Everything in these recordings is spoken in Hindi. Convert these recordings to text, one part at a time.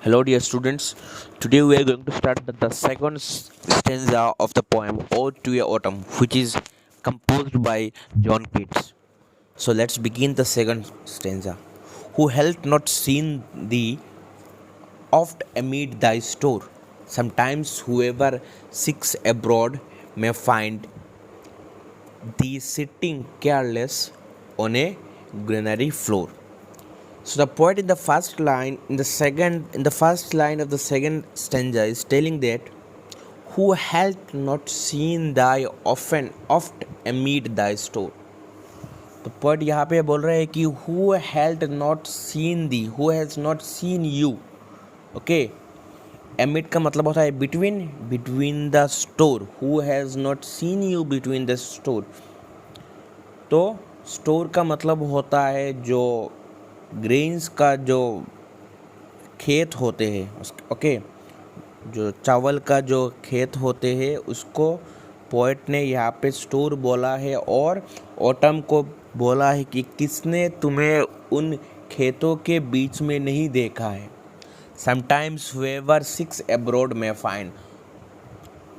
Hello, dear students. Today we are going to start the second stanza of the poem Ode to a Autumn, which is composed by John Keats. So let's begin the second stanza. Who hath not seen thee oft amid thy store? Sometimes whoever seeks abroad may find thee sitting careless on a granary floor. So the poet in the first line of the second stanza is telling that who hath not seen thy often oft amid thy store. तो poet यहाँ पे बोल रहा है कि who hath not seen thee, who has not seen you, okay? amid का मतलब होता है between the store, who has not seen you between the store. तो स्टोर का मतलब होता है जो ग्रेन्स का जो खेत होते हैं, ओके, जो चावल का जो खेत होते हैं उसको पोएट ने यहाँ पे स्टोर बोला है और ऑटम को बोला है कि किसने तुम्हें उन खेतों के बीच में नहीं देखा है. समटाइम्स हुएवर सिक्स एब्रोड में फाइंड,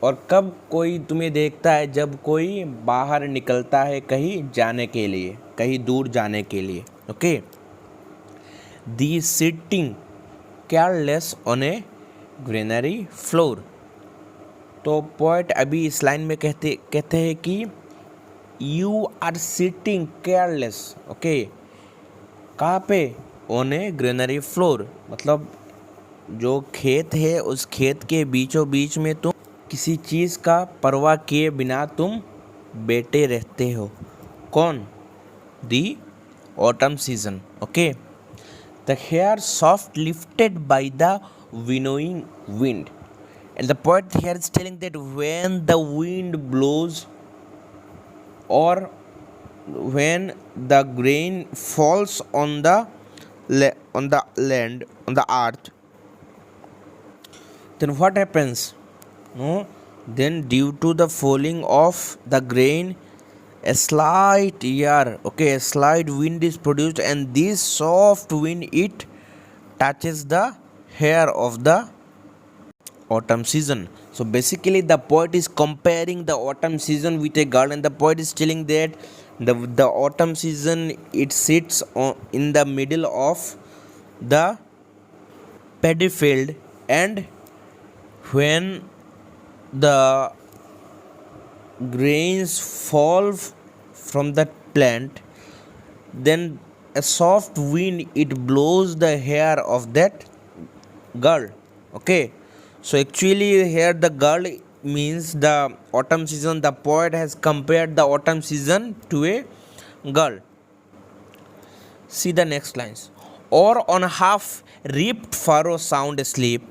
और कब कोई तुम्हें देखता है जब कोई बाहर निकलता है कहीं जाने के लिए, कहीं दूर जाने के लिए, okay. The sitting careless on a granary floor. तो पोएट अभी इस लाइन में कहते हैं कि you are sitting careless, okay. कहाँ पे? ऑन ए ग्रेनरी फ्लोर, मतलब जो खेत है उस खेत के बीचों बीच में तुम किसी चीज़ का परवाह किए बिना तुम बैठे रहते हो. कौन? The autumn season, okay. The hair soft lifted by the winnowing wind. And the poet here is telling that when the wind blows or when the grain falls on the land, on the earth, then what happens? No? Then due to the falling of the grain, a slight air, okay, a slight wind is produced, and this soft wind it touches the hair of the autumn season. So basically the poet is comparing the autumn season with a girl, and the poet is telling that the autumn season it sits in the middle of the paddy field, and when the grains fall from the plant, then a soft wind it blows the hair of that girl, okay. So actually here the girl means the autumn season. The poet has compared the autumn season to a girl. See the next lines. Or on half ripped furrow sound asleep,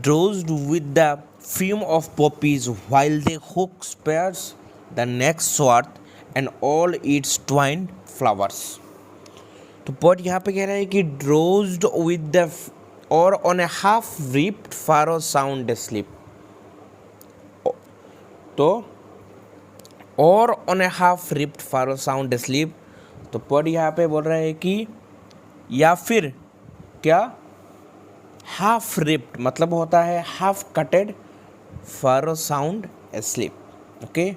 drowsed with the fume of poppies, while the hook spares the next sword and all its twined flowers. तो पोएट यहाँ पे कह रहा है कि drowsed with the or on a half reaped furrow sound sleep. तो or on a half reaped furrow sound sleep, तो पोएट यहाँ पे बोल रहा है कि या फिर क्या, हाफ रिप्ड मतलब होता है half कटेड pharaoh sound sleep, okay.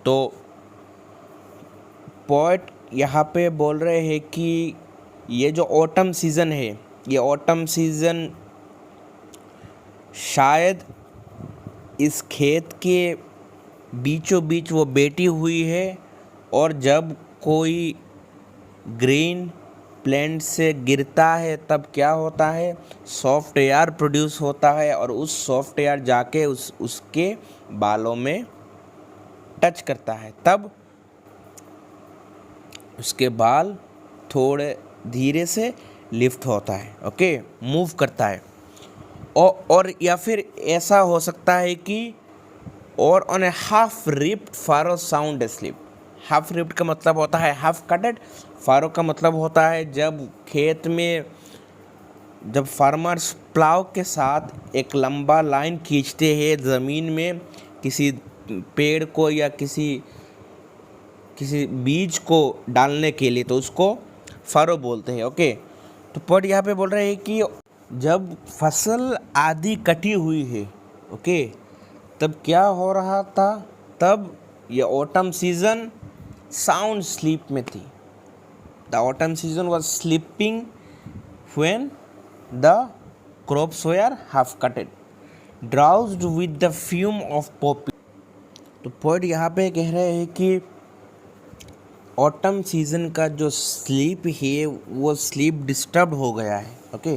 तो पोएट यहाँ पे बोल रहे हैं कि ये जो ऑटम सीज़न है, ये ऑटम सीज़न शायद इस खेत के बीचों बीच वो बैठी हुई है, और जब कोई ग्रीन प्लांट से गिरता है तब क्या होता है, सॉफ्ट एयर प्रोड्यूस होता है, और उस सॉफ्ट एयर जाके उसके बालों में टच करता है, तब उसके बाल थोड़े धीरे से लिफ्ट होता है, ओके, मूव करता है. और या फिर ऐसा हो सकता है कि or on a half reaped furrow sound sleep. Half reaped का मतलब होता है हाफ कटेड, फारो का मतलब होता है जब खेत में जब फार्मर्स प्लाव के साथ एक लंबा लाइन खींचते हैं ज़मीन में किसी पेड़ को या किसी बीज को डालने के लिए, तो उसको फरो बोलते हैं, ओके. तो पोएट यहाँ पे बोल रहे हैं कि जब फसल आधी कटी हुई है, ओके, तब क्या हो रहा था, तब ये ऑटम सीजन साउंड स्लीप में थी. The autumn season was sleeping when the crops were half cutted, drowsed with the fume of poppy. तो पोएट यहाँ पे कह रहे हैं कि ऑटम सीजन का जो स्लीप है वो स्लीप डिस्टर्ब हो गया है, ओके.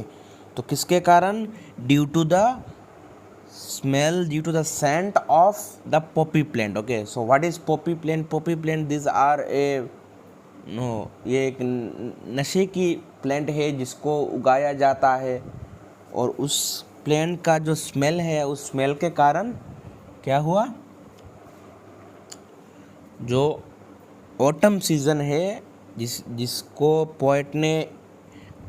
तो किसके कारण? Due to the smell, due to the scent of the poppy plant. Okay, so what is poppy plant? Poppy plant this are a ये एक नशे की प्लांट है जिसको उगाया जाता है, और उस प्लांट का जो स्मेल है, उस स्मेल के कारण क्या हुआ, जो ऑटम सीज़न है जिसको पोएट ने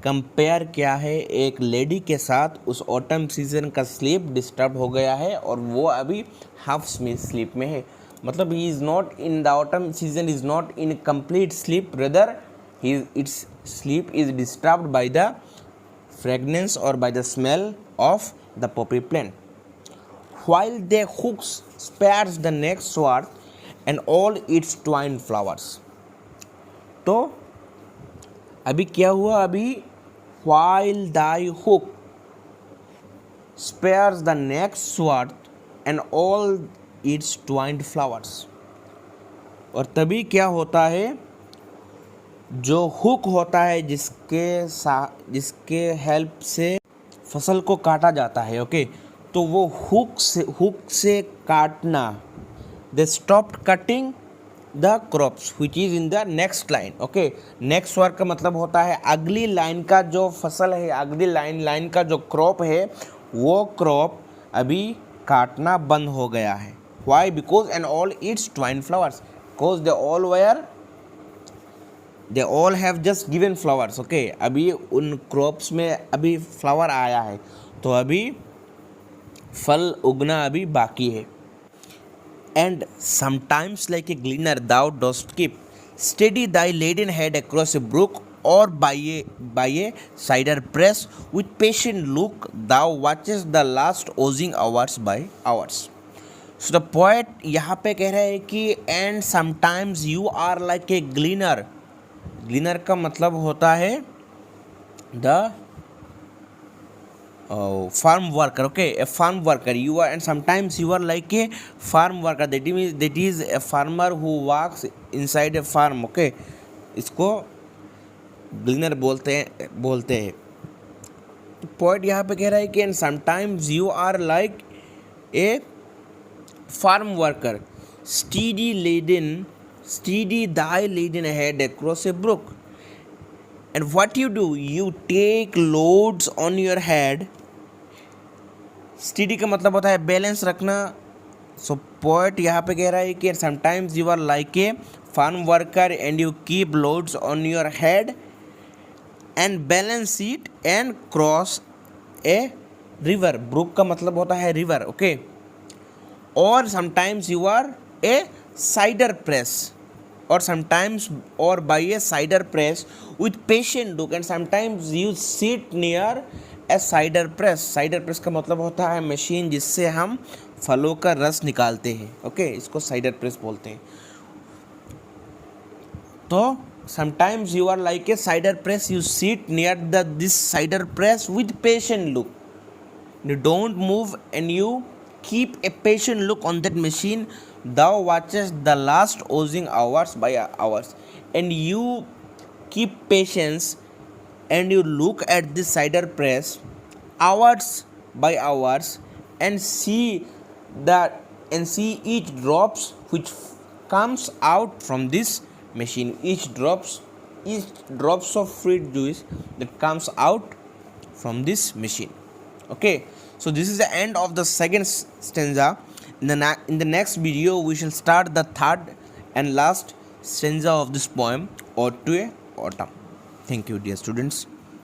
कंपेयर किया है एक लेडी के साथ, उस ऑटम सीज़न का स्लीप डिस्टर्ब हो गया है और वो अभी हाफ स्लीप में है. मतलब he is not in the autumn season, is not in complete sleep, rather its sleep is disturbed by the fragrance or by the smell of the poppy plant. While they hooks spares the next sword and all its twined flowers. तो अभी क्या हुआ, अभी while thy hook spares the next sword and all its twined flowers. और तभी क्या होता है, जो हुक होता है जिसके हेल्प से फसल को काटा जाता है, ओके, तो वो हुक से काटना, they stopped cutting the crops which is in the next line. Okay, next word का मतलब होता है अगली लाइन का जो फसल है, अगली लाइन का जो क्रॉप है, वो क्रॉप अभी काटना बंद हो गया है. Why? Because and all it's twine flowers, because they all have just given flowers. Okay, अभी उन क्रॉप्स में अभी फ्लावर आया है, तो अभी फल उगना अभी बाकी है. And sometimes like a gleaner thou dost keep steady thy laden head across a brook or by a cider press with patient look thou watches the last oozing hours by hours. So the poet यहाँ पे कह रहे हैं कि and sometimes you are like a gleaner. Gleaner का मतलब होता है the farm worker. Okay, a farm worker you are, and sometimes you are like a farm worker, that is a farmer who works inside a farm. Okay, इसको ग्लीनर बोलते हैं. तो पोएट यहाँ पे कह रहा है कि and sometimes you are like a farm worker, steady thy laden head across a brook, and what you do, you take loads on your head. Steady का मतलब होता है बैलेंस रखना. सो पोएट यहाँ पे कह रहा है कि sometimes you are like a farm worker and you keep loads on your head and balance it and cross a river. Brook का मतलब होता है रिवर. ओके, और sometimes you are a cider press, और समटाइम्स और by a cider press with patient look, and sometimes you sit near a cider press. Cider press का मतलब होता है मशीन जिससे हम फलों का रस निकालते हैं. ओके, इसको साइडर प्रेस बोलते हैं. तो sometimes you are like a cider press, you sit near this cider press with patient look, you don't move and you keep a patient look on that machine. Thou watchest the last oozing hours by hours, and you keep patience and you look at this cider press hours by hours and see each drops which comes out from this machine, each drops of fruit juice that comes out from this machine. Okay, so this is the end of the second stanza. In the next video we shall start the third and last stanza of this poem, Ode to Autumn. Thank you, dear students.